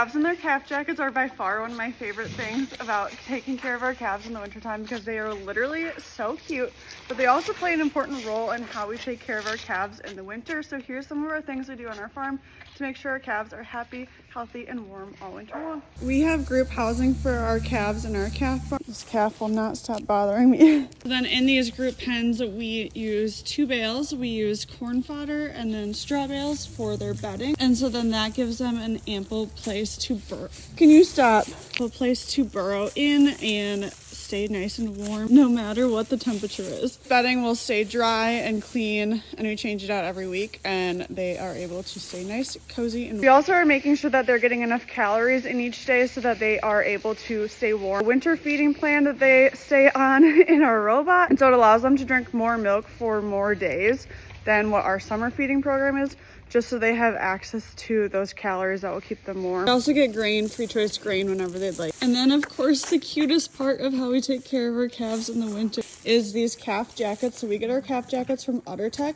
Calves and their calf jackets are by far one of my favorite things about taking care of our calves in the wintertime because they are literally so cute, but they also play an important role in how we take care of our calves in the winter. So here's some of our things we do on our farm to make sure our calves are happy, healthy, and warm all winter long. We have group housing for our calves in our calf farm. This calf will not stop bothering me. Then in these group pens, we use 2 bales. We use corn fodder and then straw bales for their bedding. And so then that gives them an ample place to burrow. Can you stop? A place to burrow in and stay nice and warm no matter what the temperature is. Bedding will stay dry and clean, and we change it out every week, and they are able to stay nice, cozy, and we also are making sure that they're getting enough calories in each day so that they are able to stay warm. Winter feeding plan that they stay on in our robot, and so it allows them to drink more milk for more days than what our summer feeding program is, just so they have access to those calories that will keep them warm. They also get grain, free choice grain whenever they'd like. And then of course the cutest part of how we take care of our calves in the winter is these calf jackets. So we get our calf jackets from UtterTech.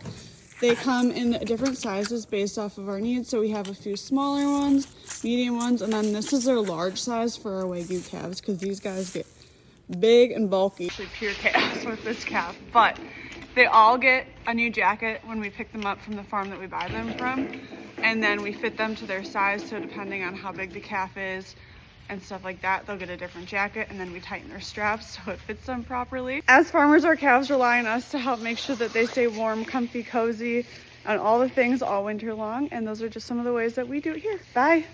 They come in different sizes based off of our needs. So we have a few smaller ones, medium ones, and then this is our large size for our Wagyu calves because these guys get big and bulky. Actually pure chaos with this calf, but they all get a new jacket when we pick them up from the farm that we buy them from, and then we fit them to their size. So depending on how big the calf is and stuff like that, they'll get a different jacket, and then we tighten their straps so it fits them properly. As farmers, our calves rely on us to help make sure that they stay warm, comfy, cozy, and all the things all winter long, and those are just some of the ways that we do it here. Bye.